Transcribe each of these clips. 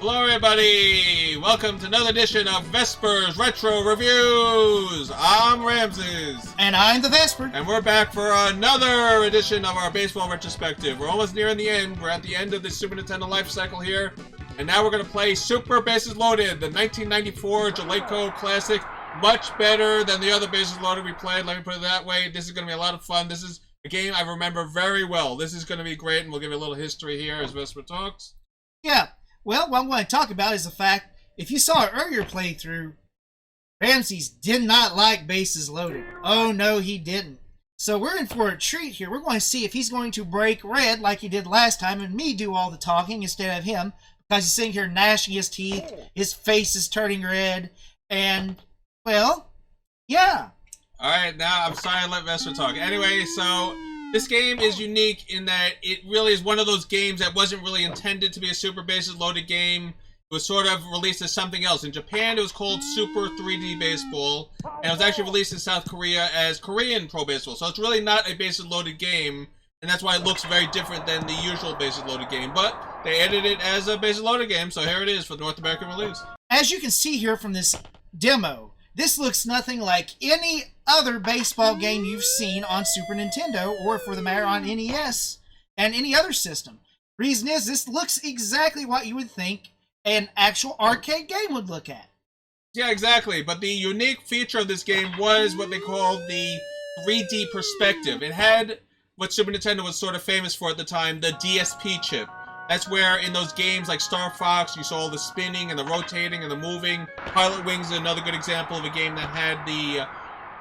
Hello everybody! Welcome to another edition of Vesper's Retro Reviews! I'm Ramsis. And I'm the Vespor. And we're back for another edition of our baseball retrospective. We're almost nearing the end. We're at the end of the Super Nintendo life cycle here. And now we're going to play Super Bases Loaded, the 1994 Jaleco classic. Much better than the other Bases Loaded we played, let me put it that way. This is going to be a lot of fun. This is a game I remember very well. This is going to be great, and we'll give you a little history here as Vesper talks. Yeah. Well, what I want to talk about is the fact, if you saw an earlier playthrough, Ramses did not like bases loaded. Oh, no, he didn't. So we're in for a treat here. We're going to see if he's going to break red like he did last time and me do all the talking instead of him, because he's sitting here gnashing his teeth, his face is turning red, and, well, yeah. All right, now I'm sorry I let Vesper talk. Anyway, so this game is unique in that it really is one of those games that wasn't really intended to be a Super Bases Loaded game. It was sort of released as something else. In Japan, it was called Super 3D Baseball, and it was actually released in South Korea as Korean Pro Baseball. So it's really not a Bases Loaded game, and that's why it looks very different than the usual Bases Loaded game. But they edited it as a Bases Loaded game, so here it is for the North American release. As you can see here from this demo, this looks nothing like any other baseball game you've seen on Super Nintendo, or for the matter on NES and any other system. Reason is, this looks exactly what you would think an actual arcade game would look at. Yeah, exactly. But the unique feature of this game was what they called the 3D perspective. It had what Super Nintendo was sort of famous for at the time, the DSP chip. That's where in those games like Star Fox, you saw all the spinning and the rotating and the moving. Pilot Wings is another good example of a game that had the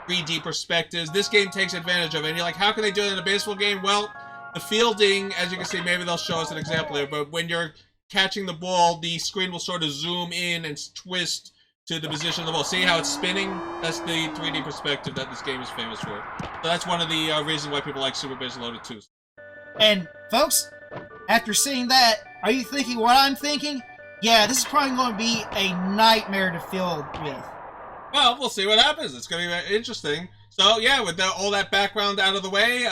3D perspectives. This game takes advantage of it. And you're like, how can they do it in a baseball game? Well, the fielding, as you can see, maybe they'll show us an example here, but when you're catching the ball, the screen will sort of zoom in and twist to the position of the ball. See how it's spinning? That's the 3D perspective that this game is famous for. So that's one of the reasons why people like Super Bases Loaded 2. And, folks, after seeing that, are you thinking what I'm thinking? Yeah, this is probably going to be a nightmare to field with. Well, we'll see what happens. It's going to be very interesting. So, yeah, with all that background out of the way,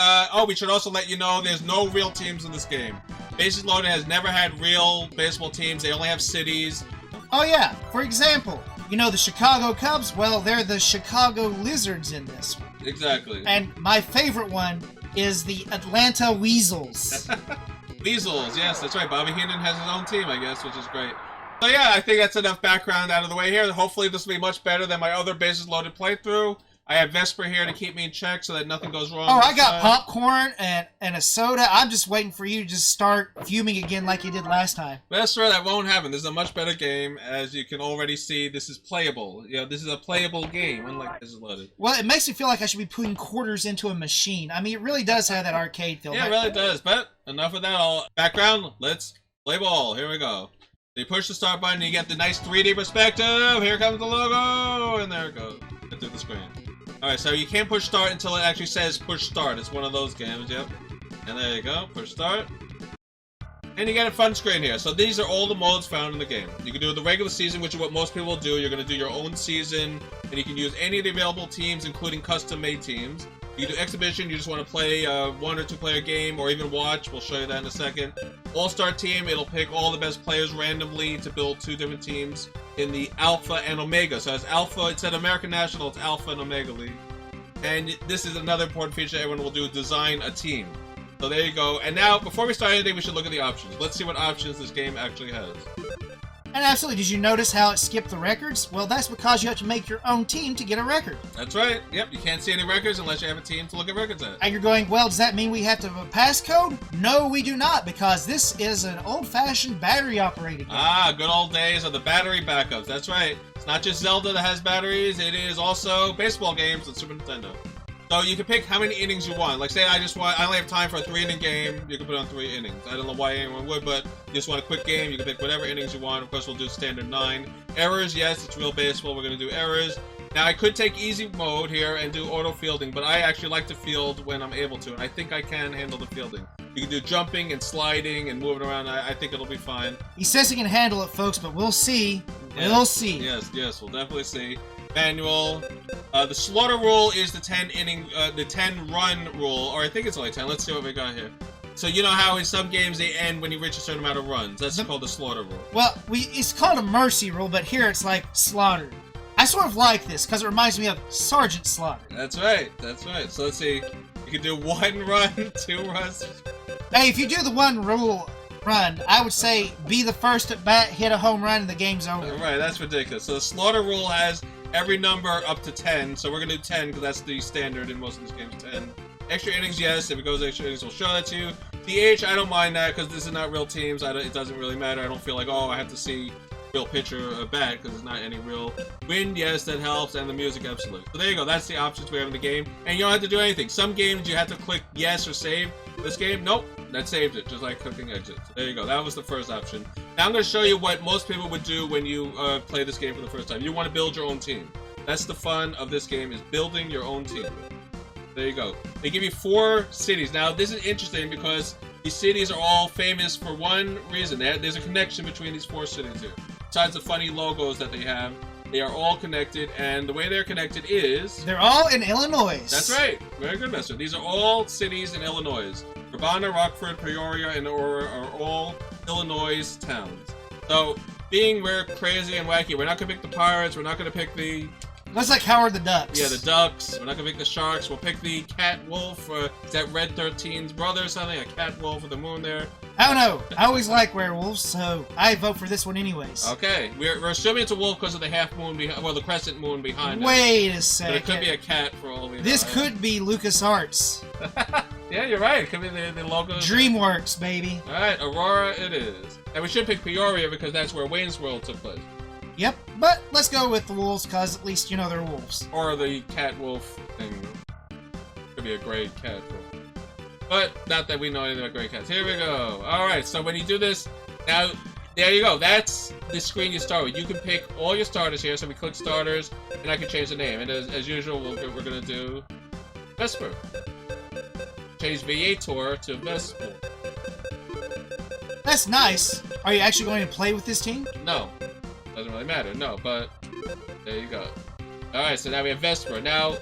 we should also let you know there's no real teams in this game. Bases Loaded has never had real baseball teams. They only have cities. Oh, yeah. For example, you know the Chicago Cubs? Well, they're the Chicago Lizards in this one. Exactly. And my favorite one is the Atlanta Weasels. Weasels, yes, that's right. Bobby Heenan has his own team, I guess, which is great. So yeah, I think that's enough background out of the way here. Hopefully this will be much better than my other Bases Loaded playthrough. I have Vesper here to keep me in check so that nothing goes wrong. Oh, I got popcorn and a soda. I'm just waiting for you to just start fuming again like you did last time. Vesper, that won't happen. This is a much better game. As you can already see, this is playable. You know, this is a playable game, unlike Bases Loaded. Well, it makes me feel like I should be putting quarters into a machine. I mean, it really does have that arcade feel. Yeah, it really does. But enough of that. All background, let's play ball. Here we go. You push the start button, you get the nice 3D perspective. Here comes the logo, and there it goes. Get through the screen. Alright, so you can't push start until it actually says push start. It's one of those games, yep. And there you go, push start. And you get a fun screen here. So these are all the modes found in the game. You can do the regular season, which is what most people do. You're going to do your own season, and you can use any of the available teams, including custom-made teams. You can do exhibition, you just want to play a 1 or 2 player game, or even watch. We'll show you that in a second. All-star team, it'll pick all the best players randomly to build 2 different teams in the Alpha and Omega. So it's Alpha, instead of American National, it's Alpha and Omega League. And this is another important feature everyone will do, design a team. So there you go. And now, before we start anything, we should look at the options. Let's see what options this game actually has. And absolutely, did you notice how it skipped the records? Well, that's because you have to make your own team to get a record. That's right. Yep, you can't see any records unless you have a team to look at records at. And you're going, well, does that mean we have to have a passcode? No, we do not, because this is an old-fashioned battery-operated game. Ah, good old days of the battery backups. That's right. It's not just Zelda that has batteries. It is also baseball games on Super Nintendo. So you can pick how many innings you want. Like say I only have time for a 3-inning game, you can put it on 3 innings. I don't know why anyone would, but you just want a quick game, you can pick whatever innings you want. Of course, we'll do standard 9. Errors, yes, it's real baseball, we're going to do errors. Now I could take easy mode here and do auto fielding, but I actually like to field when I'm able to, and I think I can handle the fielding. You can do jumping and sliding and moving around. I think it'll be fine. He says he can handle it, folks, but we'll see. Yes, we'll see. Yes, we'll definitely see. Manual. The slaughter rule is the 10 run rule, or I think it's only 10. Let's see what we got here. So you know how in some games they end when you reach a certain amount of runs. That's called the slaughter rule. Well, it's called a mercy rule, but here it's like slaughter. I sort of like this because it reminds me of Sergeant Slaughter. That's right. That's right. So let's see. You can do 1 run, 2 runs. Hey, if you do the 1 rule run, I would say be the first at bat, hit a home run, and the game's over. Right, that's ridiculous. So the slaughter rule has every number up to 10. So we're going to do 10 because that's the standard in most of these games, 10. Extra innings, yes. If it goes extra innings, we'll show that to you. DH, I don't mind that because this is not real teams. It doesn't really matter. I don't feel like, oh, I have to see real pitcher bat because it's not any real wind. Yes, that helps, and the music, absolutely. So there you go. That's the options we have in the game, and you don't have to do anything. Some games you have to click yes or save. This game, nope, that saved it, just like clicking exit. So there you go. That was the first option. Now I'm going to show you what most people would do when you play this game for the first time. You want to build your own team. That's the fun of this game, is building your own team. There you go. They give you 4 cities. Now this is interesting because these cities are all famous for one reason. There's a connection between these 4 cities here. Besides the funny logos that they have, they are all connected, and the way they're connected is... They're all in Illinois. That's right. Very good, Vespor. These are all cities in Urbana, Rockford, Peoria, and Aurora are all Illinois towns. So, we're crazy and wacky. We're not going to pick the Pirates. We're not going to pick the... Looks like Howard the Ducks. Yeah, the Ducks. We're not going to pick the Sharks. We'll pick the Cat Wolf. Is that Red 13's brother or something? A Cat Wolf with the moon there. I don't know. I always like werewolves, so I vote for this one anyways. Okay. We're assuming it's a wolf because of the half moon behind, well, the crescent moon behind Wait a second. But it could be a cat for all we know. This could be LucasArts. Yeah, you're right. It could be the logo. DreamWorks, baby. Alright, Aurora it is. And we should pick Peoria because that's where Wayne's World took place. Yep, but let's go with the wolves because at least you know they're wolves. Or the cat wolf thing. Could be a gray cat. But not that we know anything about gray cats. Here we go. Alright, so when you do this, now, there you go. That's the screen you start with. You can pick all your starters here. So we click starters, and I can change the name. And as usual, we're going to do Vespor. Change Viator to Vespor. That's nice. Are you actually going to play with this team? No. Doesn't really matter, no, but there you go. Alright, so now we have Vespor. Now,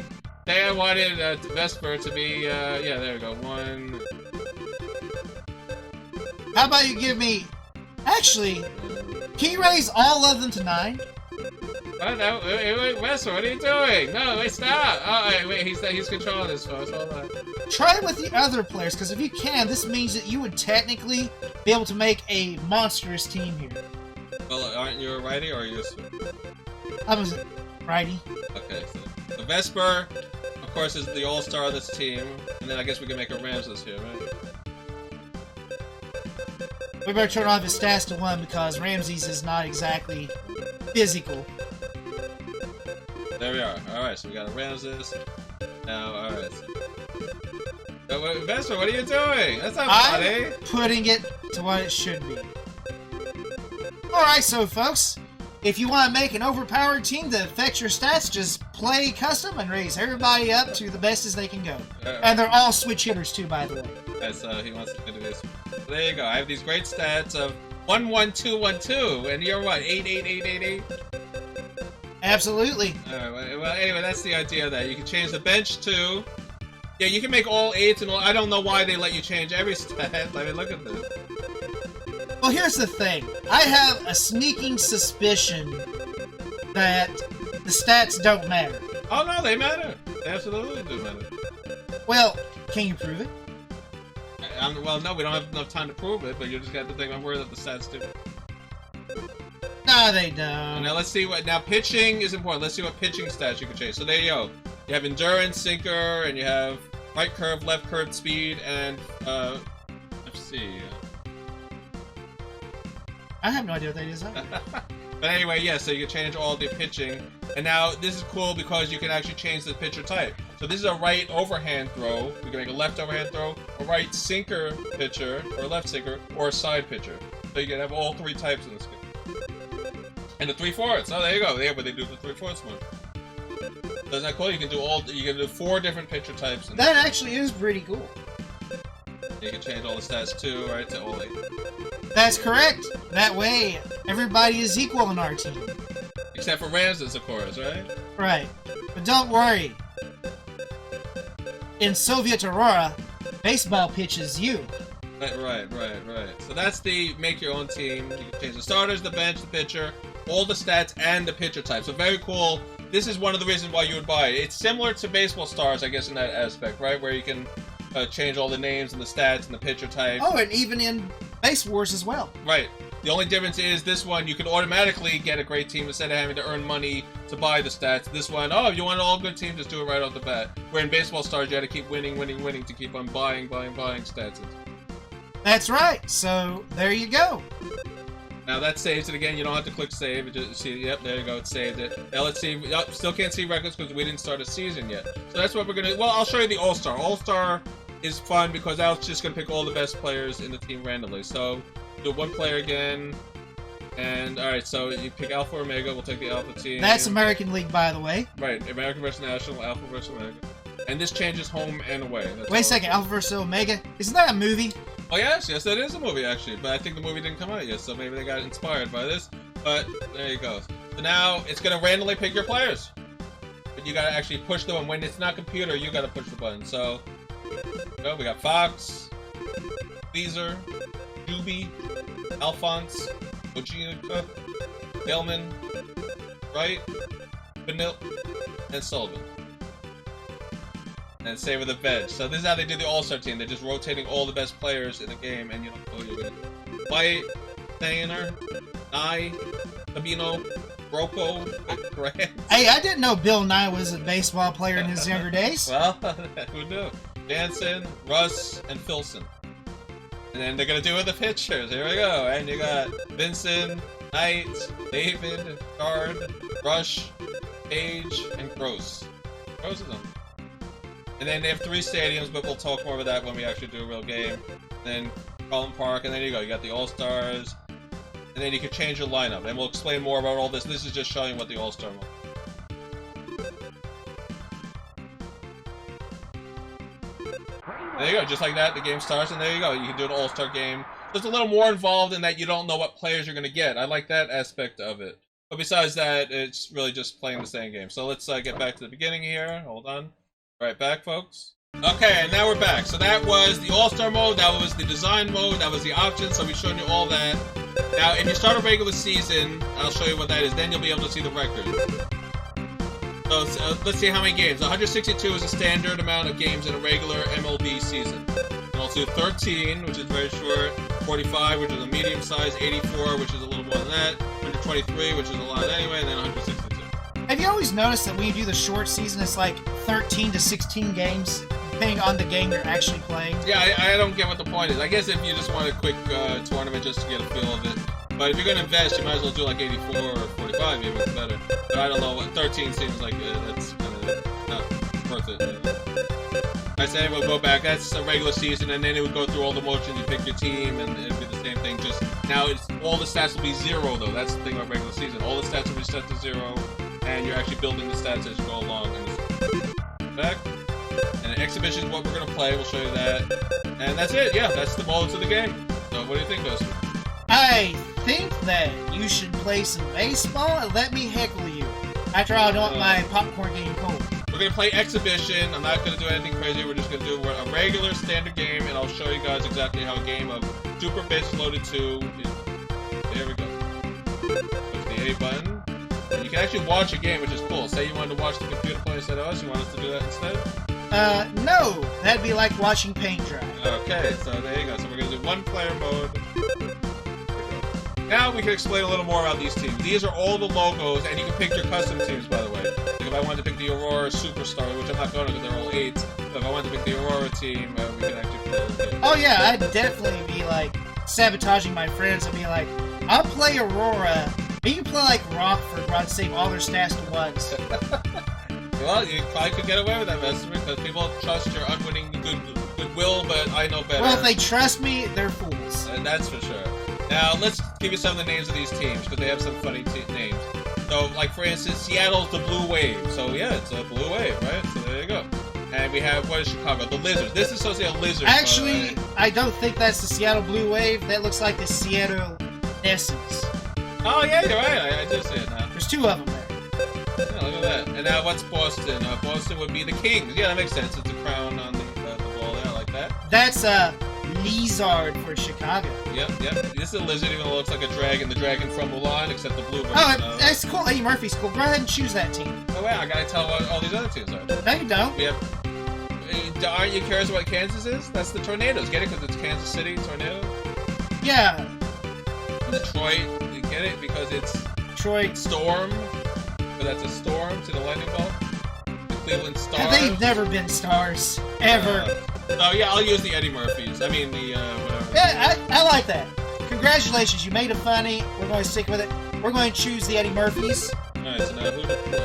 say I wanted Vespor to be, yeah, there we go, 1. How about you give me... Actually, can you raise all of them to 9? Oh, no, wait, Vespor, what are you doing? No, wait, stop! Oh, wait, he's controlling this, folks, hold on. Try it with the other players, because if you can, this means that you would technically be able to make a monstrous team here. Well, aren't you a righty or are you a swing? I was a righty. Okay, so Vespor, of course, is the all-star of this team, and then I guess we can make a Ramsis here, right? We better turn off his stats to 1 because Ramses is not exactly physical. There we are. Alright, so we got a Ramses. Now, alright. Vespor, what are you doing? That's not funny. I'm putting it to what it should be. Alright, so folks, if you want to make an overpowered team that affects your stats, just play custom and raise everybody up to the best as they can go. And they're all switch hitters too, by the way. Okay, so he wants to do this. So there you go. I have these great stats of 1-1-2-1-2, and you're what, 8-8-8-8-8? Absolutely. Alright, well, anyway, that's the idea of that. You can change the bench to... Yeah, you can make all 8s and all... I don't know why they let you change every stat. I mean, look at this. Well, here's the thing. I have a sneaking suspicion that the stats don't matter. Oh, no, they matter. They absolutely do matter. Well, can you prove it? Well, no, we don't have enough time to prove it, but you just got to think I'm worried that the stats do. No, they don't. Now, let's see what... Now, pitching is important. Let's see what pitching stats you can change. So, there you go. You have endurance, sinker, and you have right curve, left curve, speed, and, let's see... I have no idea what that is. But anyway, yeah, so you can change all the pitching. And now, this is cool because you can actually change the pitcher type. So this is a right overhand throw. We can make a left overhand throw, a right sinker pitcher, or a left sinker, or a side pitcher. So you can have all 3 types in this game. And the 3/4. Oh, there you go. Yeah, but they do the 3/4 one. So isn't that cool? You can do 4 different pitcher types. That actually is pretty cool. You can change all the stats too, right, to all 8. That's correct. That way, everybody is equal in our team. Except for Ramses, of course, right? Right. But don't worry. In Soviet Aurora, baseball pitches you. Right. So that's the make your own team. You can change the starters, the bench, the pitcher, all the stats, and the pitcher type. So very cool. This is one of the reasons why you would buy it. It's similar to Baseball Stars, I guess, in that aspect, right? Where you can change all the names and the stats and the pitcher type. Oh, and even in Base Wars as well. Right. The only difference is this one, you can automatically get a great team instead of having to earn money to buy the stats. This one, oh, if you want an all-good team, just do it right off the bat. Where in Baseball Stars, you had to keep winning to keep on buying stats. That's right. So, there you go. Now that saves it again. You don't have to click save. It just see. Yep, there you go. It saved it. Now let's see. Yep, still can't see records because we didn't start a season yet. So that's what we're gonna. Well, I'll show you the All-Star. All-Star is fun because I was just gonna pick all the best players in the team randomly. So do one player again. And all right, so you pick Alpha or Omega. We'll take the Alpha team. That's American League, by the way. Right, American versus National, Alpha versus Omega. And this changes home and away. That's Wait a second, Alpha versus Omega? Isn't that a movie? Oh yes, that is a movie actually, but I think the movie didn't come out yet, so maybe they got inspired by this. But there you go. So now it's gonna randomly pick your players, but you gotta actually push them. And when it's not computer, you gotta push the button. So, we got Fox, Caesar, Juby, Alphonse, Ojinka, Gelman, Wright, Vanille, and Sullivan. And save with the bench. So this is how they do the All-Star team. They're just rotating all the best players in the game, and you don't know who you're gonna do. White, Thaner, Nye, Sabino, Rocco, Grant. Hey, I didn't know Bill Nye was a baseball player in his younger days. Well, who knew? Jansen, Russ, and Filson. And then they're gonna do with the pitchers. Here we go. And you got Vincent, Knight, David, Guard, Rush, Page, and Gross. Gross is on. And then they have 3 stadiums, but we'll talk more about that when we actually do a real game. And then Collin Park, and then you go. You got the All-Stars. And then you can change your lineup. And we'll explain more about all this. This is just showing what the All-Star mode. There you go. Just like that, the game starts, and there you go. You can do an All-Star game. It's a little more involved in that you don't know what players you're going to get. I like that aspect of it. But besides that, it's really just playing the same game. So let's get back to the beginning here. Hold on. Right back, folks. Okay, and now we're back. So that was the All-Star mode, that was the design mode, that was the options, so we've shown you all that. Now, if you start a regular season, I'll show you what that is, then you'll be able to see the record. So let's see how many games. 162 is a standard amount of games in a regular MLB season. And also 13, which is very short, 45, which is a medium size, 84, which is a little more than that, 123, which is a lot anyway, and then 162. Have you always noticed that when you do the short season, it's like 13 to 16 games, depending on the game you're actually playing? Yeah, I don't get what the point is. I guess if you just want a quick tournament just to get a feel of it. But if you're going to invest, you might as well do like 84 or 45, maybe it's better. But I don't know, 13 seems like that's kind of not worth it. You know? I say we'll go back, that's a regular season, and then it would go through all the motions, you pick your team, and it'd be the same thing, just now it's all the stats will be 0 though, that's the thing about regular season. All the stats will be set to 0. And you're actually building the stats as you go along. And back. And exhibition is what we're going to play. We'll show you that. And that's it. Yeah, that's the modes of the game. So what do you think, Dustin? I think that you should play some baseball and let me heckle you. After all, I don't want my popcorn getting cold. We're going to play exhibition. I'm not going to do anything crazy. We're just going to do a regular standard game. And I'll show you guys exactly how a game of Super Bits Loaded 2 is. There we go. Push the A button. You can actually watch a game, which is cool. Say you wanted to watch the computer play instead of us, you want us to do that instead? No. That'd be like watching paint dry. Okay, so there you go. So we're going to do 1-player mode. Now we can explain a little more about these teams. These are all the logos, and you can pick your custom teams, by the way. Like if I wanted to pick the Aurora Superstar, which I'm not going to because they're all 8s, but if I wanted to pick the Aurora team, we can actually play them. Oh yeah, I'd definitely be like sabotaging my friends and be like, I'll play Aurora. You can play like Rockford, where I'd save all their stats to 1s. Well, you probably could get away with that, Vespor, because people trust your unwitting goodwill, but I know better. Well, if they trust me, they're fools. That's for sure. Now, let's give you some of the names of these teams, because they have some funny names. So, like, for instance, Seattle's the Blue Wave. So, yeah, it's a Blue Wave, right? So, there you go. And we have, what is Chicago? The Lizards. This is supposed to be a lizard. Actually, I don't think that's the Seattle Blue Wave. That looks like the Seattle Nesses. Oh, yeah, you're right. I just see it now. There's 2 of them there. Yeah, look at that. And now what's Boston? Boston would be the Kings. Yeah, that makes sense. It's a crown on the ball there, like that. That's Lizard for Chicago. Yep. This is a lizard, even though it looks like a dragon. The dragon from Mulan, except the blue version. Oh, that's cool. Eddie Murphy's cool. Go ahead and choose that team. Oh, wait, I gotta tell what all these other teams are. No, you don't. We have... Aren't you curious what Kansas is? That's the Tornadoes. Get it? Because it's Kansas City Tornadoes? Yeah. Detroit, you get it? Because it's... Detroit. Storm. But that's a storm to the lightning bolt. The Cleveland Stars. They've never been stars. Ever. Oh, yeah, I'll use the Eddie Murphys. I mean, the, whatever. Yeah, I like that. Congratulations, you made it funny. We're going to stick with it. We're going to choose the Eddie Murphys. Alright, so now who to play?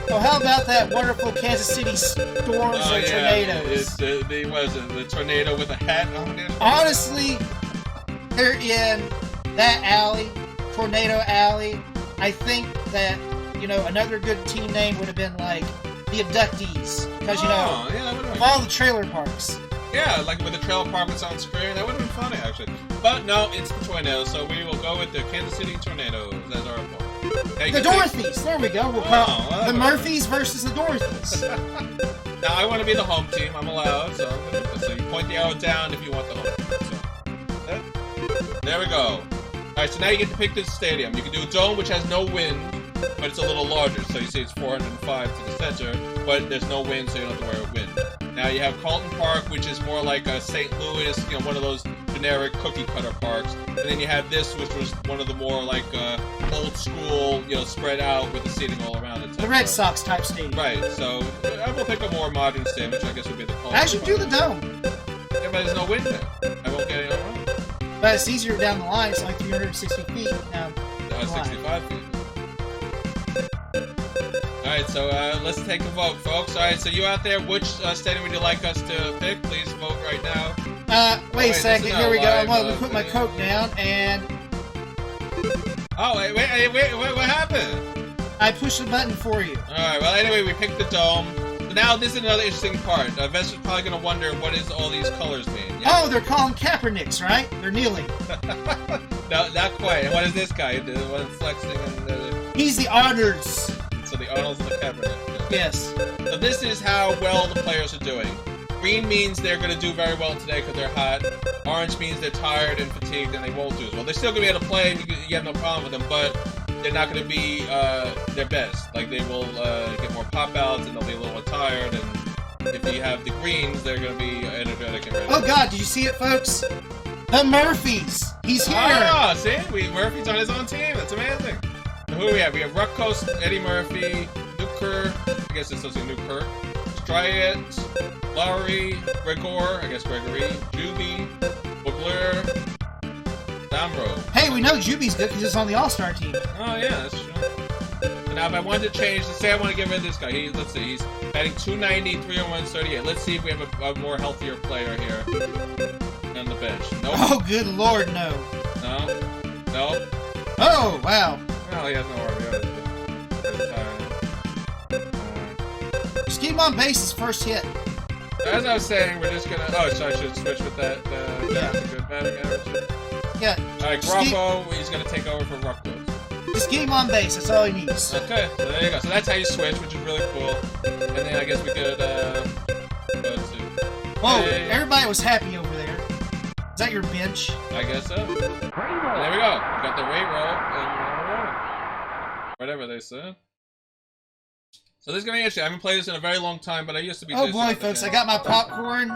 So how about that wonderful Kansas City Storms or Tornadoes? It's the tornado with a hat on it. Honestly, they're in that alley, Tornado Alley. I think that, you know, another good team name would have been like the Abductees. Because, you know, of all the trailer parks. Yeah, like with the trailer park that's on screen, that would have been funny, actually. But no, it's the Tornadoes, so we will go with the Kansas City Tornadoes as our opponent. Hey, the Dorothys! There we go. We'll call the Murphys versus the Dorothys. Now, I want to be the home team. I'm allowed, so I'm gonna, so you point the arrow down if you want the home team. So, there we go. Alright, so now you get to pick this stadium. You can do a dome, which has no wind, but it's a little larger. So you see it's 405 to the center, but there's no wind, so you don't have to worry about wind. Now you have Carlton Park, which is more like a St. Louis, you know, one of those generic cookie cutter parks. And then you have this, which was one of the more like old school, you know, spread out with the seating all around it. The Red Sox type stadium. Right. So I will pick a more modern stadium, which I guess would be the Carlton. I should do the dome. Yeah, but there's no wind there. I won't get any wrong. But it's easier down the line. It's like 360 feet down. 65 feet. Alright, so let's take a vote, folks. Alright, so you out there, which stadium would you like us to pick? Please vote right now. Wait a second. Here we go. I'm going to put my Coke down and... Oh, wait, what happened? I pushed the button for you. Alright, well, anyway, we picked the dome. So now, this is another interesting part. Vesper's probably going to wonder, what does all these colors mean? Yeah. Oh, they're calling Kaepernicks, right? They're kneeling. No, not quite. And what is this guy? The one flexing and... He's the Honors. So the Arnolds and the Kaepernick. Yes. So this is how well the players are doing. Green means they're going to do very well today because they're hot. Orange means they're tired and fatigued and they won't do as well. They're still going to be able to play and you have no problem with them, but they're not going to be their best. Like, they will get more pop-outs and they'll be a little more tired. And if you have the greens, they're going to be energetic and ready. Oh, God, did you see it, folks? The Murphys! He's here! Ah, see? Murphy's on his own team. That's amazing. Who do we have? We have Ruckcoast, Eddie Murphy, Newkirk, I guess it's supposed to be Newkirk, Stryett, Lowry, Gregor, I guess Gregory, Juby, Bugler, Damro. Hey, we know Juby's good because he's on the All-Star team. Oh, yeah, that's true. So now, if I wanted to change, let's say I want to get rid of this guy. Let's see, he's batting 290, 301, 38. Let's see if we have a more healthier player here on the bench. Nope. Oh, good Lord, no. No? Nope. Oh, wow. Well, he has no RBI. Just keep him on base his first hit. As I was saying, we're just gonna... Oh, so I should switch with that. Yeah. That's a good batting average. Yeah. Alright, Gruffo, he's gonna take over for Ruckwood. Just keep him on base, that's all he needs. Okay, so there you go. So that's how you switch, which is really cool. And then I guess we could, go to... Whoa, everybody was happy over there. Is that your bench? I guess so. And there we go. We got the rate roll, and whatever they said. So this is going to be interesting. I haven't played this in a very long time, but I used to be... Oh boy, folks, I got my popcorn.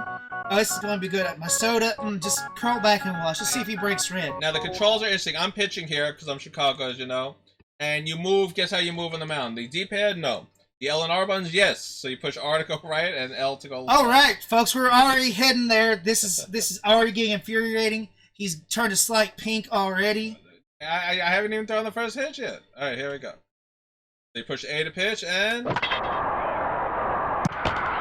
Oh, this is going to be good. My soda. Just curl back and watch. Let's see if he breaks red. Now, the controls are interesting. I'm pitching here, because I'm Chicago, as you know. And you move, guess how you move on the mound? The D-pad? No. The L and R buttons? Yes. So you push R to go right, and L to go left. All right, folks, we're already heading there. This is already getting infuriating. He's turned a slight pink already. I haven't even thrown the first pitch yet. All right, here we go. They push A to pitch, and... Alright,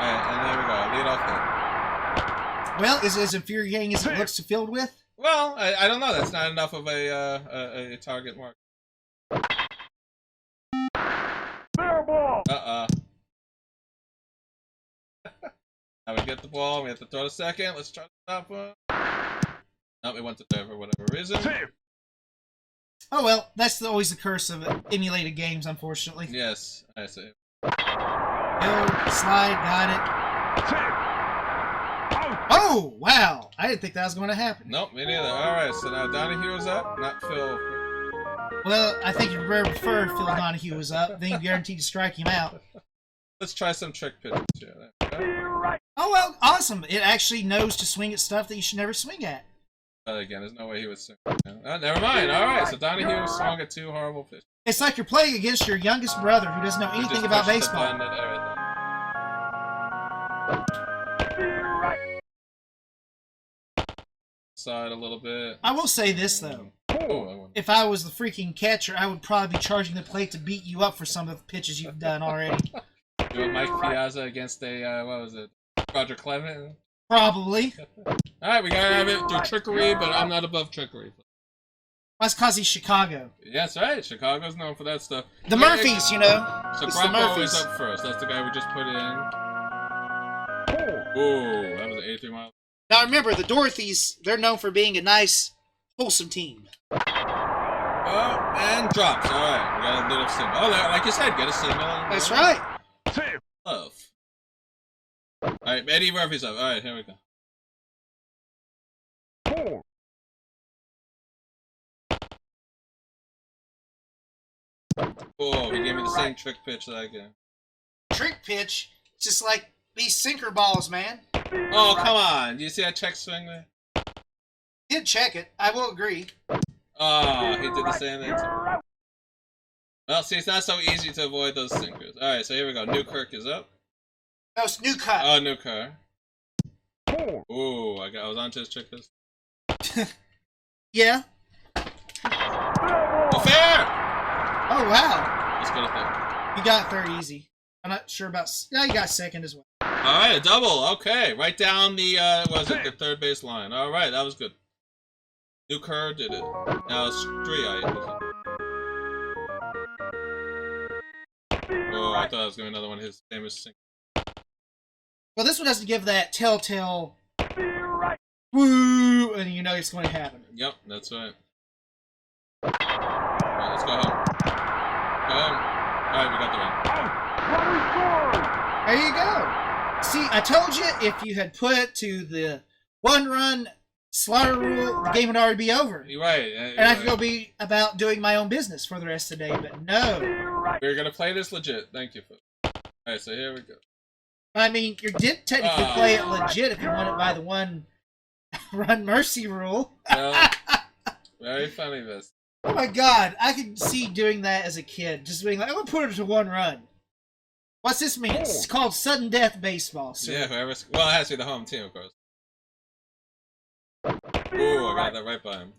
and there we go. Lead off hit. Well, is it as infuriating as it looks to field with? Well, I don't know. That's not enough of a target mark. Uh-uh. Now we get the ball. We have to throw the second. Let's try to stop one. Nope, it went to third for whatever reason. Oh well, that's always the curse of emulated games, unfortunately. Yes, I see. Go, slide, got Oh, wow. I didn't think that was going to happen. Nope, me neither. Alright, so now Donahue is up, not Phil. Well, I think you'd prefer Phil Donahue was up. Then you're guaranteed to strike him out. Let's try some trick pitches here. Oh, well, awesome. It actually knows to swing at stuff that you should never swing at. But again, there's no way he would swing. Oh, never mind. Alright, so Donahue swung at 2 horrible pitches. It's like you're playing against your youngest brother who doesn't know anything about baseball. Side a little bit. I will say this, though. If I was the freaking catcher, I would probably be charging the plate to beat you up for some of the pitches you've done already. Doing Mike Piazza against a, what was it? Roger Clement? Probably. Alright, we gotta have it through trickery, but I'm not above trickery. That's because he's Chicago. Yeah, that's right. Chicago's known for that stuff. The Murphys, you know. So it's Bronco is up first. That's the guy we just put in. Ooh, that was an 83 mile. Now remember, the Dorothys, they're known for being a nice, wholesome team. Oh, and drops. Alright, we got a little single. Oh, like you said, get a single. That's right. Love. Alright, Eddie Murphy's up. Alright, here we go. Oh, he gave me the same trick pitch that I gave. Trick pitch? Just like these sinker balls, man. Oh, come on. Do you see that check swing there? Did check it. I will agree. Oh, he did the same thing too. Well, see, it's not so easy to avoid those sinkers. Alright, so here we go. Newkirk is up. No, it's Newcut. Oh, Newkirk. Ooh, I was on to his trick this. Yeah. Oh, fair! Oh, wow. Let's go to third. You got third easy. I'm not sure about... No, you got second as well. Alright, a double. Okay, right down the, the third base line. Alright, that was good. Newkirk did it. Now it's 3. Oh, I thought I was going to another one of his famous sinkers. Well, this one has to give that telltale woo, and you know it's going to happen. Yep, that's right. Alright, let's go home. Go home. Alright, we got the run. There you go. See, I told you if you had put it to the 1-run slaughter rule, the game would already be over. You're right. And I could go be about doing my own business for the rest of the day, but no. We're going to play this legit. Thank you. Alright, so here we go. I mean, you did technically play it legit if you won it by the 1-run mercy rule. Well, very funny, this. Oh my god, I could see doing that as a kid. Just being like, I'm going to put it to 1 run. What's this mean? It's called sudden death baseball, sir. Yeah, whoever's... Well, it has to be the home team, of course. Ooh, I got that right by him.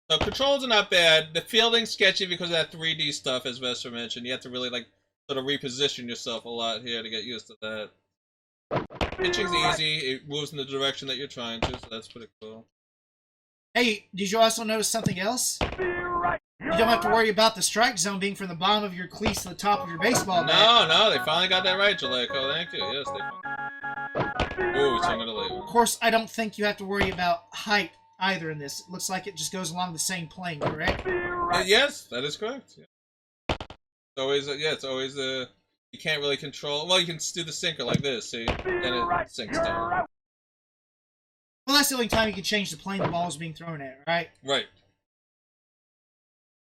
So controls are not bad. The fielding's sketchy because of that 3D stuff, as Vespor mentioned. You have to really, like, sort of reposition yourself a lot here to get used to that. Pitching's easy. It moves in the direction that you're trying to, so that's pretty cool. Hey, did you also notice something else? You don't have to worry about the strike zone being from the bottom of your cleats to the top of your baseball bat. No, they finally got that right, Jaleco. Thank you. Yes, they finally... Ooh, swing it a late one. Of course, I don't think you have to worry about height either in this. It looks like it just goes along the same plane, correct? Yes, that is correct. Yeah. It's always you can't really control. Well, you can do the sinker like this, see? Then it sinks down. Well, that's the only time you can change the plane the ball is being thrown at, right? Right.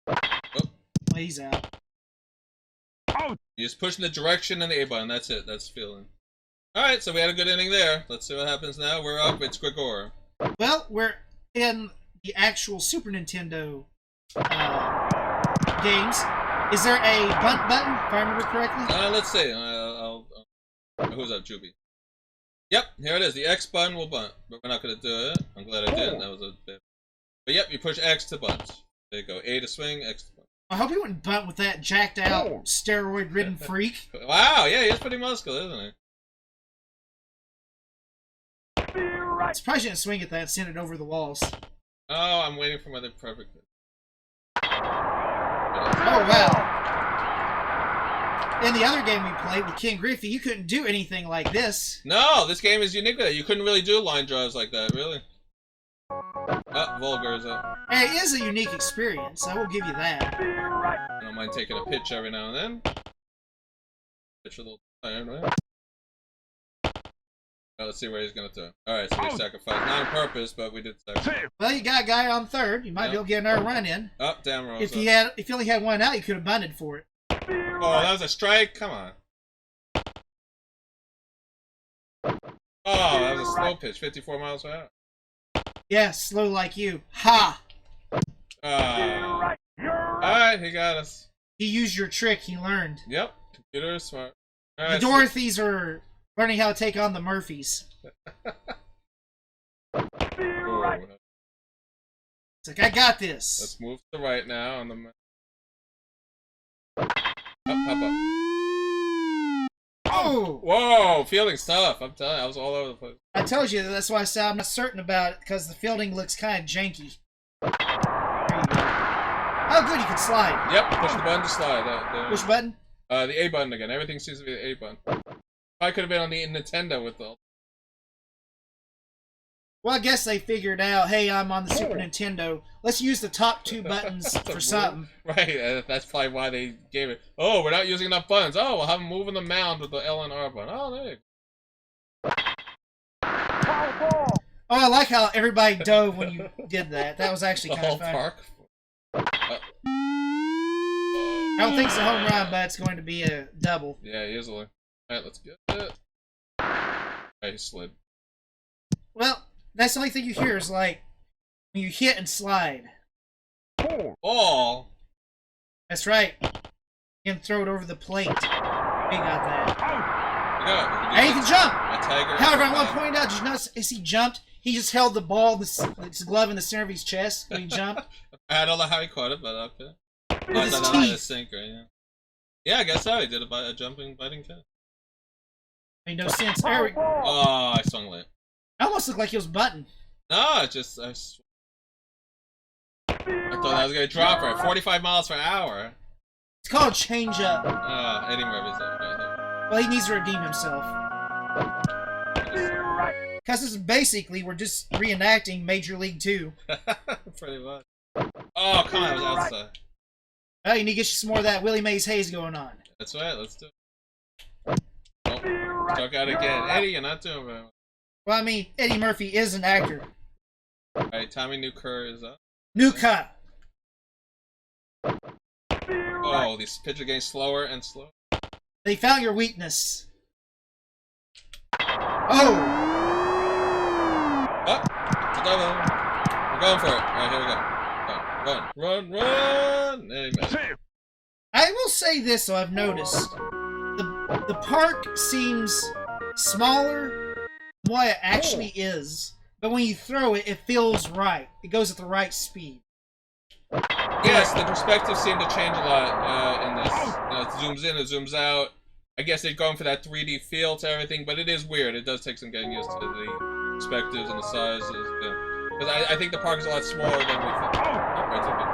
Well, he's out. You just push in the direction and the A button. That's it. That's feeling. Alright, so we had a good inning there. Let's see what happens now. We're up. It's Gregor. Well, we're in the actual Super Nintendo games. Is there a bunt button, if I remember correctly? Let's see. Who's up, Juby? Yep, here it is. The X button will bunt, but we're not going to do it. I'm glad I did. That was a bit. But yep, you push X to bunt. There you go. A to swing, X to bunt. I hope he wouldn't bunt with that jacked out, steroid-ridden freak. Wow, yeah, he's pretty muscular, isn't he? I surprised you didn't swing at that and send it over the walls. Oh, I'm waiting for my perfect. Oh, wow. In the other game we played with King Griffey, you couldn't do anything like this. No, this game is unique with that. You couldn't really do line drives like that, really. Oh, Vulgar is up. Hey, it is a unique experience, I will give you that. I don't mind taking a pitch every now and then. Pitch a little tired, right? Let's see where he's gonna throw. Alright, so we sacrificed. Not on purpose, but we did sacrifice. Well, you got a guy on third. You might be able to get another run in. Up, down, roll. If you only had one out, you could have bunted for it. Oh, that was a strike? Come on. Oh, that was a slow pitch. 54 miles per hour. Yeah, slow like you. Ha! Alright, he got us. He used your trick. He learned. Yep. Computer is smart. All the right, Dorothys are learning how to take on the Murphys. It's like, I got this. Let's move to the right now on the map. Up. Oh! Whoa, fielding's tough. I'm telling you, I was all over the place. I told you, that's why I said I'm not certain about it, because the fielding looks kind of janky. There you go. Oh, good, you can slide. Yep, push the button to slide. Which button? The A button again. Everything seems to be the A button. Probably could have been on the Nintendo with the... Well, I guess they figured out, hey, I'm on the Super Nintendo. Let's use the top two buttons for something. Right, that's probably why they gave it. Oh, we're not using enough buttons. Oh, we'll have them moving the mound with the L and R button. Oh, there you go. Oh, I like how everybody dove when you did that. That was actually kind of fun. Park. I don't think it's a home run, but it's going to be a double. Yeah, easily. Alright, let's get it. Okay, he slid. Well, that's the only thing you hear is like when you hit and slide. Ball. That's right. You can throw it over the plate. You got that. And he can jump. However, I want to point out, did you notice as he jumped, he just held the ball, his glove in the center of his chest when he jumped. I don't know how he caught it, but okay. With his teeth. Sinker, yeah. Yeah, I guess so. He did a jumping, biting catch. Made no sense. There we go. Oh, I swung late. It almost looked like he was button. No, it just I thought I was gonna drop her at 45 miles per hour. It's called change up. Eddie Murphy's right there. Well, he needs to redeem himself. Because this is basically, we're just reenacting Major League 2. Pretty much. Oh, come on, I was outside. Oh, you need to get you some more of that Willie Mays Hayes going on. That's right, let's do it. Oh, struck out again. Eddie, you're not doing very well. Well, I mean, Eddie Murphy is an actor. Alright, Tommy Newkirk is up. New cut. Oh, these pitches are getting slower and slower. They found your weakness. Oh! Oh! It's a double. We're going for it. Alright, here we go. Run! There you go. I will say this, though, I've noticed. The park seems smaller than what it actually is. But when you throw it, it feels right. It goes at the right speed. Yes, the perspectives seem to change a lot in this. It zooms in, it zooms out. I guess they're going for that 3D feel to everything, but it is weird. It does take some getting used to the perspectives and the sizes. Because I think the park is a lot smaller than we think. Oh, right, okay.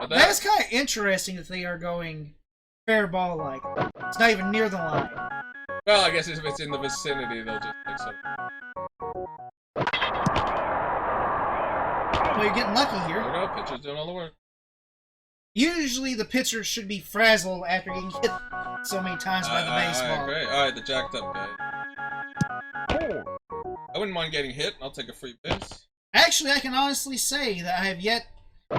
That is kind of interesting that they are going fair ball like. It's not even near the line. Well, I guess if it's in the vicinity, they'll just take some. Well, you're getting lucky here. No, pitcher's doing all the work. Usually the pitcher should be frazzled after getting hit so many times by the baseball. Alright, alright, the jacked up guy. I wouldn't mind getting hit. I'll take a free base. Actually, I can honestly say that I have yet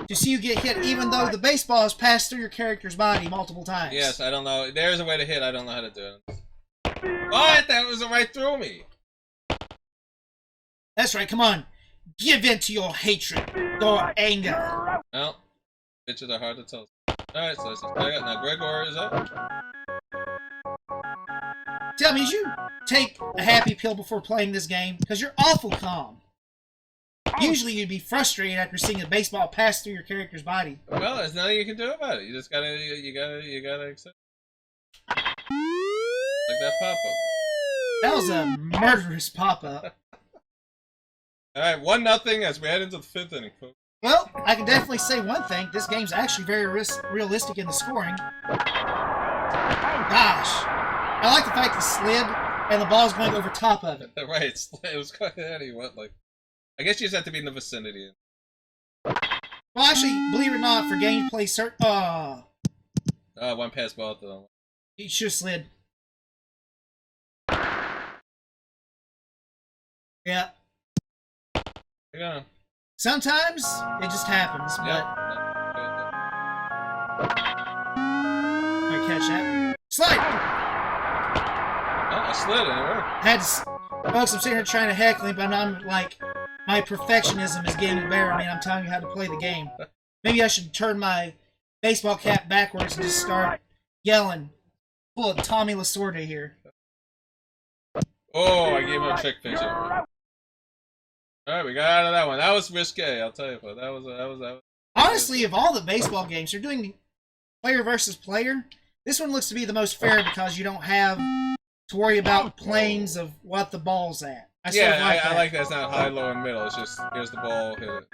to see you get hit, even though the baseball has passed through your character's body multiple times. Yes, I don't know. There's a way to hit. I don't know how to do it. What? That was right through me. That's right. Come on. Give in to your hatred, your anger. Well, pitches are hard to tell. Alright, so now Gregor is up. Tell me, did you take a happy pill before playing this game? Because you're awful calm. Usually you'd be frustrated after seeing a baseball pass through your character's body. Well, there's nothing you can do about it. You just gotta, you gotta accept it. Like that pop-up. That was a murderous pop-up. Alright, 1-0 as we head into the 5th inning, folks. Well, I can definitely say one thing. This game's actually very realistic in the scoring. Gosh. I like the fact it slid and the ball's going over top of it. Right, it was kind of heady. What, like... I guess you just have to be in the vicinity. Well, actually, believe it or not, for gameplay, One past both of them. you should have slid. Yeah. Yeah. Sometimes it just happens, but I'm gonna catch that. Slide! Oh, I slid and it worked. Had to, folks, I'm sitting here trying to heckle him, but I'm like, my perfectionism is getting the better of me, and I'm telling you how to play the game. Maybe I should turn my baseball cap backwards and just start yelling. Pull a Tommy Lasorda here. Oh, I gave him a trick picture. Alright, we got out of that one. That was risque, I'll tell you what. That was. Honestly, of all the baseball games, you're doing player versus player. This one looks to be the most fair because you don't have to worry about planes of what the ball's at. I like that. It's not high, low, and middle. It's just, here's the ball, hit it.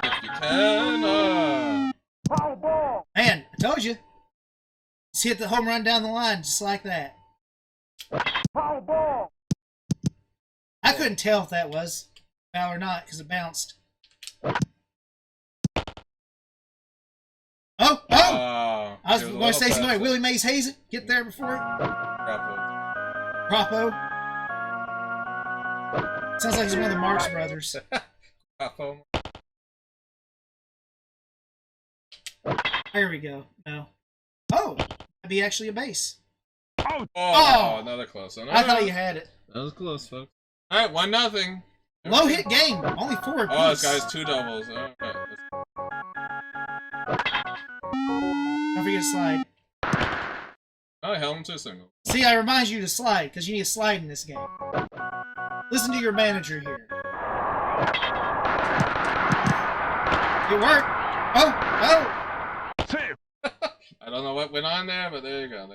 If you can, Man, I told you. Just hit the home run down the line just like that. I couldn't tell if that was foul or not because it bounced. Oh! I was going to say something like Willie Mays Hayes it. Get there before it. Propo. Sounds like he's one of the Marx brothers. Propo. There we go. No. Oh! That'd be actually a base. Oh! Another close one. I thought you had it. That was close, folks. Alright, 1-0. Low hit game. Only 4 apiece. Oh, this guy's 2 doubles. Alright. Don't forget to slide. Oh, I held him to a single. See, I remind you to slide, because you need to slide in this game. Listen to your manager here. It worked. Oh! I don't know what went on there, but there you go.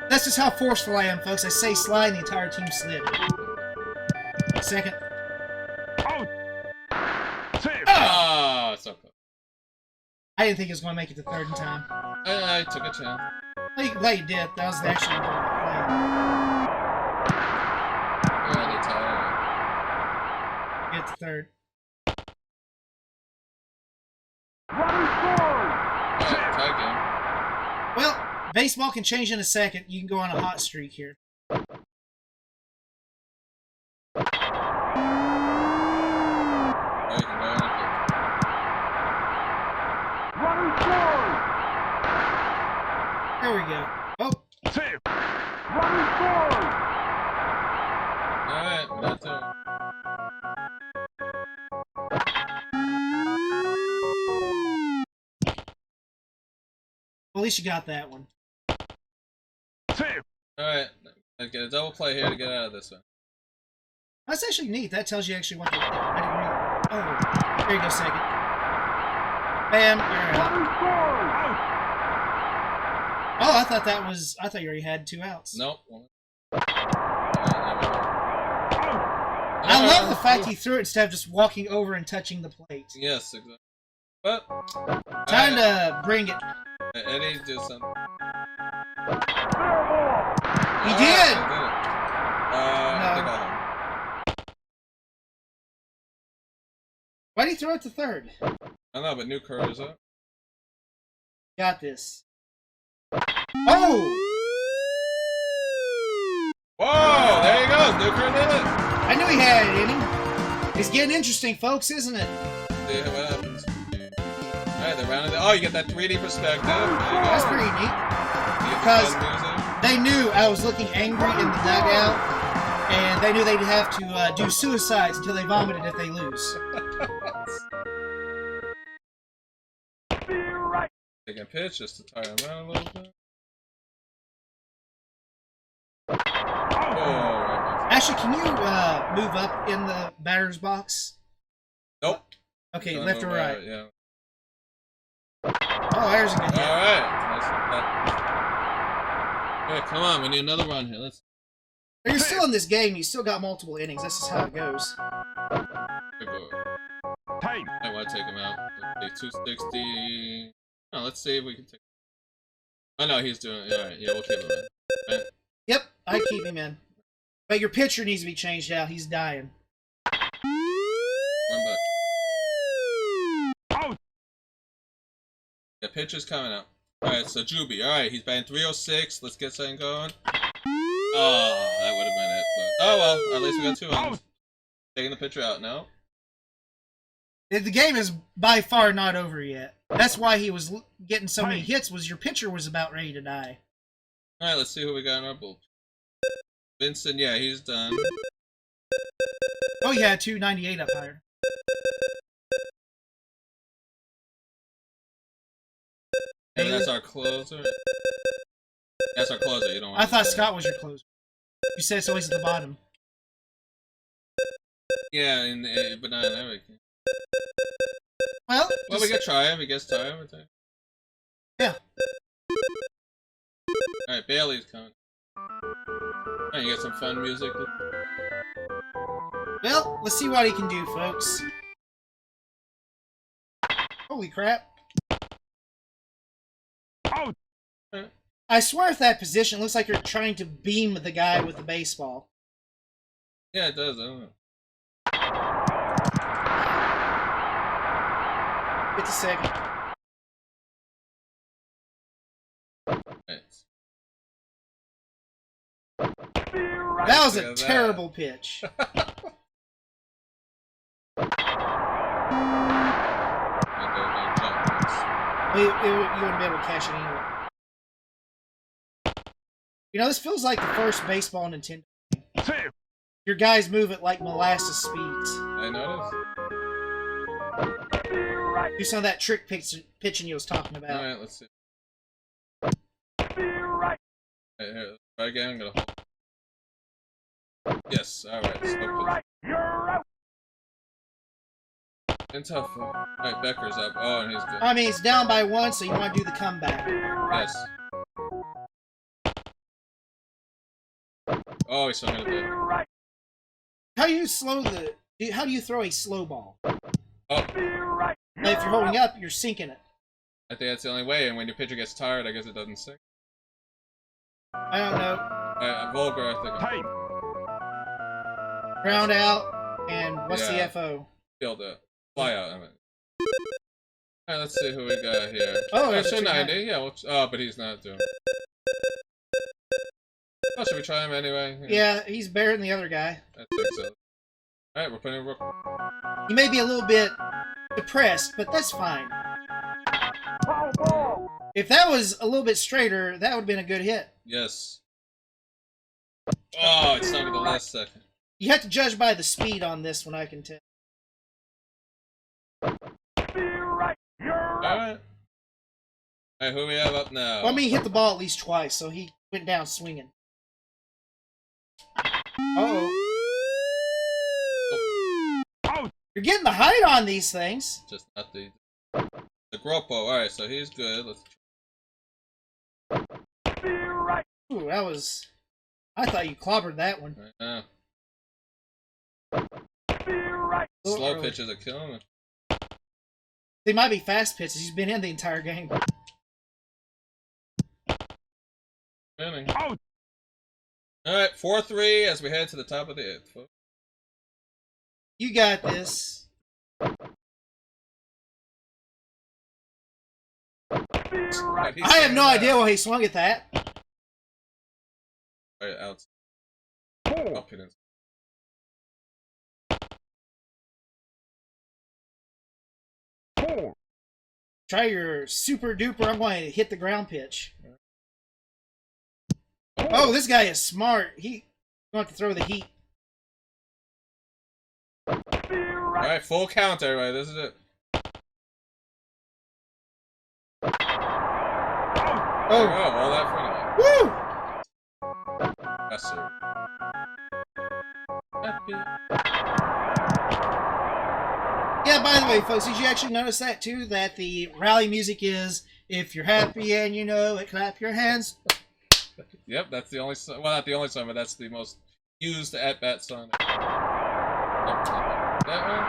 That's just how forceful I am, folks. I say slide and the entire team slid. Second. Oh, so close. I didn't think it was going to make it to third in time. I took a chance. Like you did. That was actually the play. Yeah, they tied. Get to third. Tie game. Well, baseball can change in a second. You can go on a hot streak here. There we go. Oh! Alright, that's it. Well, at least you got that one. Alright, let's get a double play here to get out of this one. That's actually neat. That tells you actually what the... I didn't really... Oh, there you go, second. Bam, you're out. Oh, I thought that was... I thought you already had 2 outs. Nope. I love the fact he threw it instead of just walking over and touching the plate. Yes, exactly. But... Time to bring it. Eddie, do something. He did! No. I think I'll hold. Why did he throw it to third? I don't know, but new curve is up. Got this. Oh! Whoa! There he goes! New curve did it! I knew he had it in him. It's getting interesting, folks, isn't it? See what happens. Alright, they're rounding it. Oh, you get that 3D perspective. There you go. That's pretty neat. Because they knew I was looking angry in the dugout, and they knew they'd have to do suicides until they vomited if they lose. Taking a pitch just to tire him out a little bit. Oh, right. Actually, can you move up in the batter's box? Nope. Okay, left or right? Yeah. Oh, there's a good hit. Alright. Alright, come on, we need another run here. Let's. You're still in this game, you still got multiple innings. That's just how it goes. I want to take him out. Okay, 260. No, let's see if we can take. Oh no, he's doing it. Alright, yeah, we'll keep him in. Right. Yep, I keep him in. But your pitcher needs to be changed out. He's dying. One back. pitch is coming up. Alright, so Juby. Alright, he's batting 306. Let's get something going. Oh, that would have been it. But, oh well, at least we got 2 runs. Taking the pitcher out now. The game is by far not over yet. That's why he was getting so many hits, was your pitcher was about ready to die. Alright, let's see who we got in our bullpen. Vincent, yeah, he's done. Oh yeah, 298 up higher. And that's our closer. That's our closer. You don't want I thought Scott was your closer. You said it's always at the bottom. Yeah, but not in everything. Well, we could try him. He gets tired. Yeah. Alright, Bailey's coming. Alright, you got some fun music. Well, let's see what he can do, folks. Holy crap. I swear if that position looks like you're trying to beam the guy with the baseball. Yeah, it does. I don't know. 52nd. Nice. That was a terrible pitch. You wouldn't be able to catch it anyway. You know, this feels like the first baseball Nintendo. Your guys move at like molasses speeds. I noticed. Do some of that trick pitching you was talking about. Alright, let's see. Alright, here, try again. I'm gonna hold. Yes, alright. And tough. Alright, Becker's up. Oh, and he's good. I mean, it's down by 1, so you want to do the comeback. Yes. Oh, he's swinging at that. How do you how do you throw a slow ball? Oh. Now, if you're holding up, you're sinking it. I think that's the only way, and when your pitcher gets tired, I guess it doesn't sink. I don't know. Vulgar, I think. Ground out, and what's the FO? Field it. Fly out, I mean. Alright, let's see who we got here. Oh, that's 290. Yeah, oh, but he's not doing. Oh, should we try him anyway? Yeah, he's better than the other guy. I think so. Alright, we're putting Rook. He may be a little bit depressed, but that's fine. If that was a little bit straighter, that would have been a good hit. Yes. Oh, it's not in the last second. You have to judge by the speed on this one, I can tell. Alright. Alright, who we have up now? Well, I mean, he hit the ball at least twice, so he went down swinging. Uh-oh. Oh. You're getting the height on these things. Just not the Groppo. Alright, so he's good. Let's try. Ooh, that was... I thought you clobbered that one. Slow pitches are killing him. They might be fast pitches. He's been in the entire game. Alright, 4-3 as we head to the top of the 8th. You got this. I have no idea why he swung at that. Right out. Try your super duper. I'm going to hit the ground pitch. Oh, this guy is smart. He's going to have to throw the heat. Alright, full count, everybody. This is it. Oh, all that for Woo! Yes, sir. Yeah, by the way, folks, did you actually notice that too? That the rally music is, if you're happy and you know it, clap your hands. Yep, that's the only song. Well, not the only song, but that's the most used at-bat song. That one?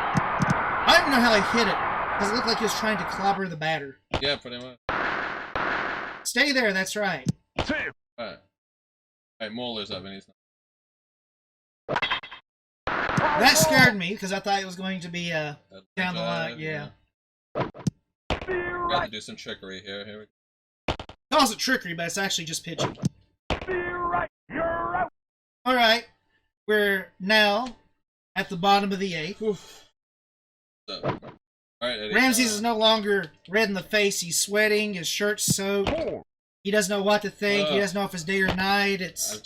I don't know how I hit it, because it looked like he was trying to clobber the batter. Yeah, pretty much. Stay there, that's right. Alright. Alright, Muller's up and he's not. That scared me, because I thought it was going to be down the line, yeah. got to do some trickery here. Here we go. Calls it trickery, but it's actually just pitching. Alright. We're now at the bottom of the 8th. So, all right, Eddie, Ramses is no longer red in the face. He's sweating. His shirt's soaked. He doesn't know what to think. He doesn't know if it's day or night. It's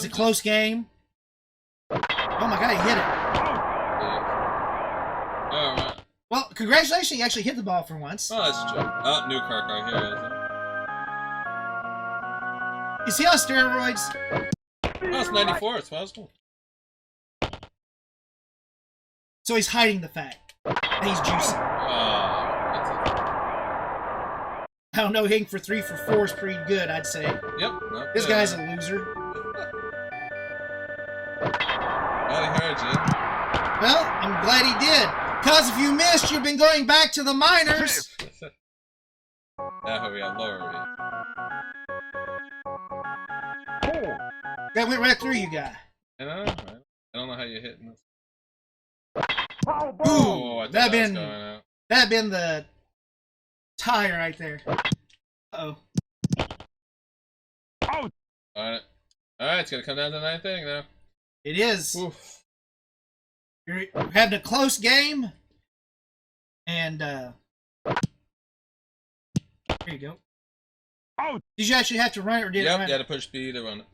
a close game. Oh my god, he hit it. All right. Well, congratulations, you actually hit the ball for once. Oh, that's true. Oh, new car right here. Is he on steroids? Oh, it's 94. It's possible. So he's hiding the fact that he's juicing. I don't know, hitting for 3 for 4 is pretty good, I'd say. Yep. This guy's a loser. Well, he heard you. Well, I'm glad he did. Because if you missed, you've been going back to the minors. Now we have lower rate. That went right through you, guy. I don't know how you're hitting this. Ooh, I that'd that been the tie right there. Uh-oh. Alright, it's gonna come down to 9th inning now. It is. Oof. You're having a close game. And, here you go. Did you actually have to run it, or did it run it? You had to push B to run it.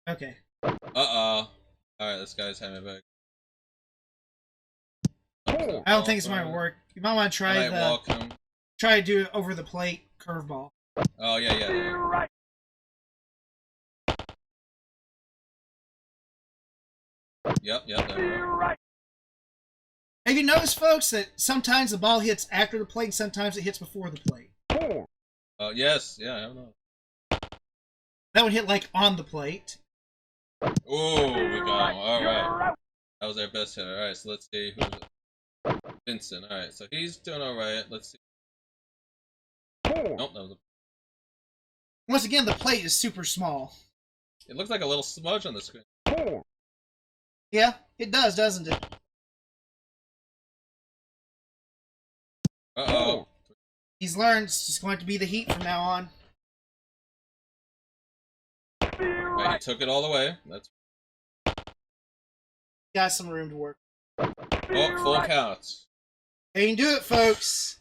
Okay. Uh-oh. Alright, this guy's having it back. I don't think it's going to work. You might want to try try to do it over the plate curveball. Oh, yeah. Yep, there we go. Have you noticed, folks, that sometimes the ball hits after the plate and sometimes it hits before the plate? Oh, yes. Yeah, I don't know. That would hit, like, on the plate. Oh, we got him. Alright. That was our best hitter. Alright, so let's see who's it. Vincent. Alright, so he's doing alright. Let's see. Nope, that was a... Once again, the plate is super small. It looks like a little smudge on the screen. Yeah, it does, doesn't it? Uh-oh. He's learned it's just going to be the heat from now on. Right, he took it all the way. That's... Got some room to work. Oh, full counts. They can do it, folks.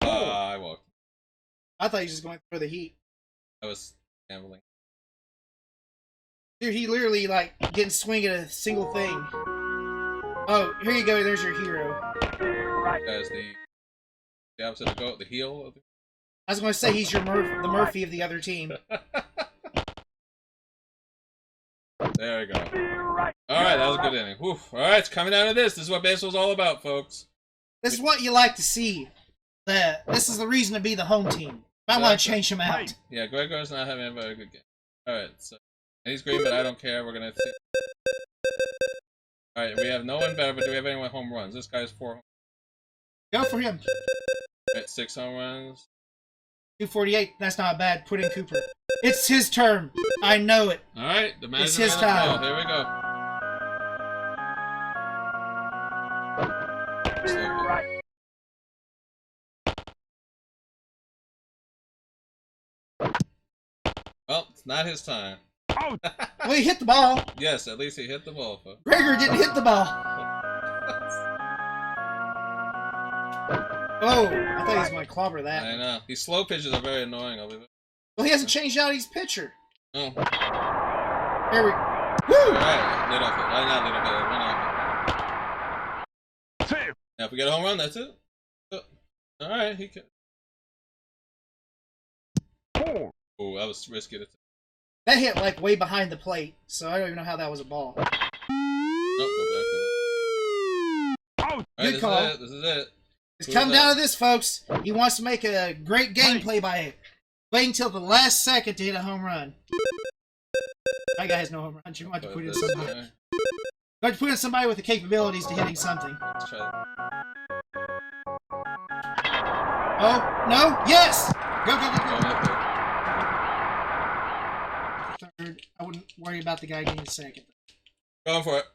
I walked. I thought he was just going for the heat. I was gambling. Dude, he literally, like, didn't swing at a single thing. Oh, here you go. There's your hero. Guys, the opposite of goat, the heel of the... I was going to say he's your the Murphy of the other team. There we go. Alright, that was a good inning. Alright, it's coming down to this. This is what baseball's all about, folks. This is what you like to see. This is the reason to be the home team. I want to change him out. Yeah, Gregor's not having a very good game. Alright, so... He's green, but I don't care. We're gonna see. Alright, we have no one better, but do we have anyone home runs? This guy's 4 home runs. Go for him. Alright, 6 home runs. 248. That's not bad. Put in Cooper. It's his turn. I know it. Alright, the manager's his time. Here we go. Well, it's not his time. Well, he hit the ball. Yes, at least he hit the ball, folks. Gregor didn't hit the ball. Oh, I thought he was going to clobber that. I know. These slow pitches are very annoying. Well, he hasn't changed out his pitcher. Oh. There we go. Woo! Alright, lead off it. Not lead off it. 1 off. Now, if we get a home run, that's it. Alright, he can. Oh, that was risky. That hit like way behind the plate, so I don't even know how that was a ball. Nope, go back. Good call. This is it. It's come down to this, folks. He wants to make a great gameplay by waiting until the last second to hit a home run. My guy has no home runs. You want to put in somebody. You want to put in somebody with the capabilities to hitting something. Let's try that. Oh, no, yes! Go. Third. I wouldn't worry about the guy getting second. Going for it.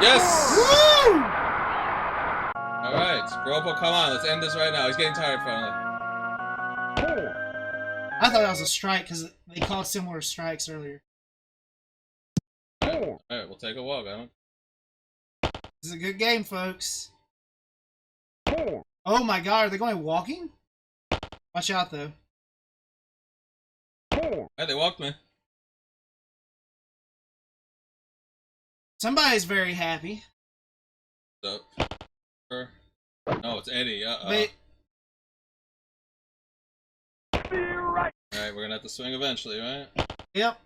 Yes! Woo! Alright, Robo, come on, let's end this right now. He's getting tired finally. I thought that was a strike because they called similar strikes earlier. Alright, we'll take a walk, Adam. This is a good game, folks. Oh my god, are they going walking? Watch out, though. Hey, they walked me. Somebody's very happy. So, no, it's Eddie. But Alright, we're gonna have to swing eventually, right? yep.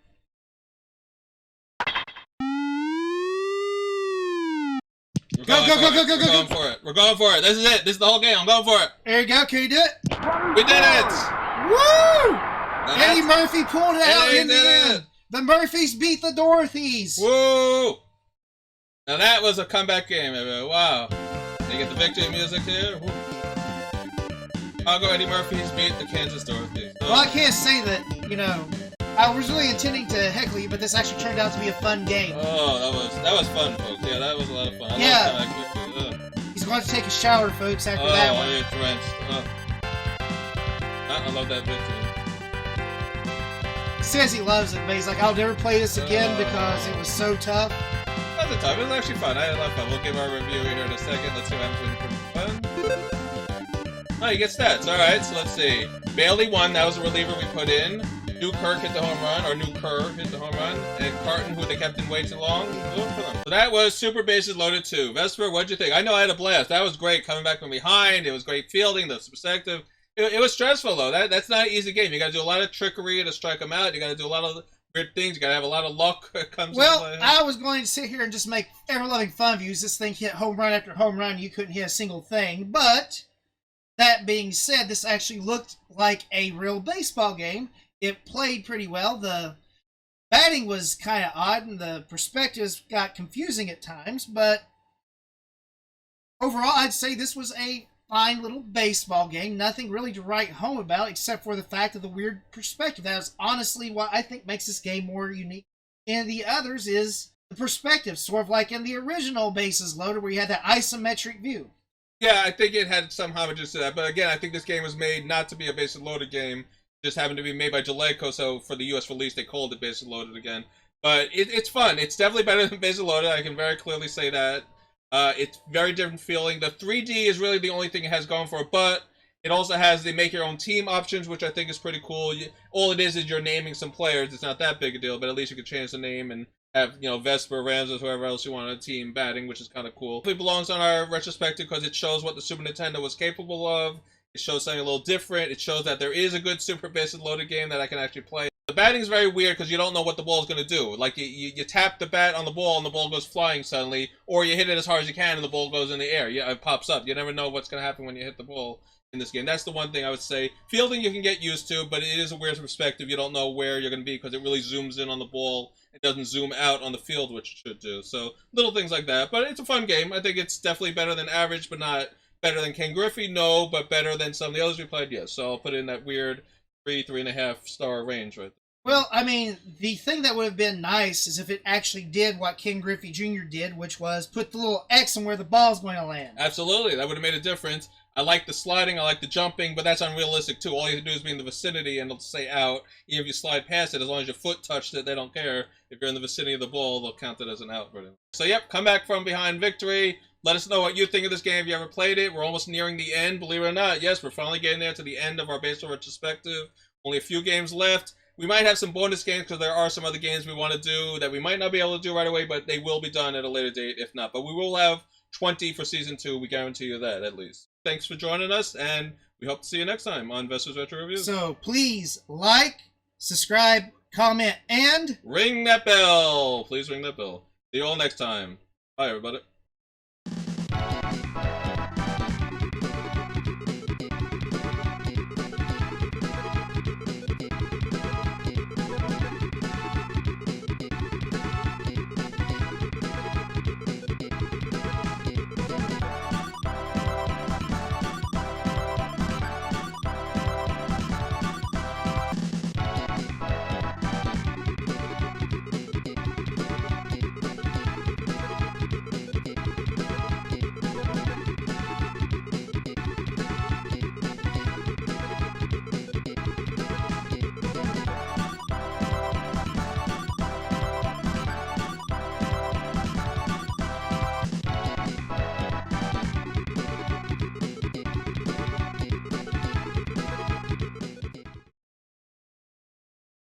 We're Go, going go, for go, it. go, go, We're go, going go. for it. We're going for it. This is it. This is the whole game. I'm going for it. There you go. Can you do it? We did it! Woo! Now Eddie Murphy pulled it out Eddie in the did end. The Murphys beat the Dorothys. Woo! Now that was a comeback game, everybody. Wow. You get the victory music here. Woo. Chicago Eddie Murphys beat the Kansas Dorothys. Well, I can't say that, you know, I was really intending to heckle you, but this actually turned out to be a fun game. Oh, that was fun, folks. Yeah, that was a lot of fun. I Yeah. love comeback victories. He's going to take a shower, folks, after that one. You're drenched. I love that victory. He says he loves it, but he's like, I'll never play this again because it was so tough. That was a time. It was actually fun. I had a lot of fun. We'll give our review here in a second. Let's see what happens when you put fun. Oh, you get stats. Alright, so let's see. Bailey won. That was the reliever we put in. New Kirk hit the home run, or New Kerr hit the home run, and Carton, who they kept in way too long, blew for them. So that was Super Bases Loaded 2. Vesper, what'd you think? I know I had a blast. That was great, coming back from behind. It was great fielding, the perspective. It was stressful, though. That's not an easy game. You gotta do a lot of trickery to strike them out. You gotta do a lot of weird things. You gotta have a lot of luck that comes into play. I was going to sit here and just make ever-loving fun of you. This thing hit home run after home run. You couldn't hit a single thing. But, that being said, this actually looked like a real baseball game. It played pretty well. The batting was kind of odd, and the perspectives got confusing at times, but overall, I'd say this was a fine little baseball game. Nothing really to write home about, except for the fact of the weird perspective. That is honestly what I think makes this game more unique. And the others is the perspective, sort of like in the original Bases Loaded, where you had that isometric view. Yeah, I think it had some homages to that, but again, I think this game was made not to be a Bases Loaded game. Just happened to be made by Jaleco, so for the US release, they called it Bases Loaded again. But it's fun. It's definitely better than Bases Loaded. I can very clearly say that. It's very different feeling. The 3D is really the only thing it has going for it, but it also has the make your own team options, which I think is pretty cool. All it is you're naming some players. It's not that big a deal, but at least you can change the name and have, you know, Vespor, Ramsis, whoever else you want on a team batting, which is kind of cool. It belongs on our retrospective because it shows what the Super Nintendo was capable of. It shows something a little different. It shows that there is a good Super Bases Loaded game that I can actually play. The batting is very weird because you don't know what the ball is going to do. Like, you tap the bat on the ball and the ball goes flying suddenly, or you hit it as hard as you can and the ball goes in the air. Yeah, it pops up. You never know what's going to happen when you hit the ball in this game. That's the one thing I would say. Fielding you can get used to, but it is a weird perspective. You don't know where you're going to be because it really zooms in on the ball. It doesn't zoom out on the field, which it should do. So, little things like that. But it's a fun game. I think it's definitely better than average, but not better than Ken Griffey, no, but better than some of the others we played, yes. So I'll put it in that weird 3.5 star range right there. Well, I mean, the thing that would have been nice is if it actually did what Ken Griffey Jr. did, which was put the little X on where the ball's going to land. Absolutely, that would have made a difference. I like the sliding, I like the jumping, but that's unrealistic too. All you have to do is be in the vicinity and it'll say out. Even if you slide past it, as long as your foot touched it, they don't care. If you're in the vicinity of the ball, they'll count it as an out. So yep, come back from behind victory. Let us know what you think of this game if you ever played it. We're almost nearing the end, believe it or not. Yes, we're finally getting there to the end of our baseball retrospective. Only a few games left. We might have some bonus games because there are some other games we want to do that we might not be able to do right away, but they will be done at a later date if not. But we will have 20 for Season 2. We guarantee you that, at least. Thanks for joining us, and we hope to see you next time on Vesper's Retro Reviews. So please like, subscribe, comment, and ring that bell. Please ring that bell. See you all next time. Bye, everybody.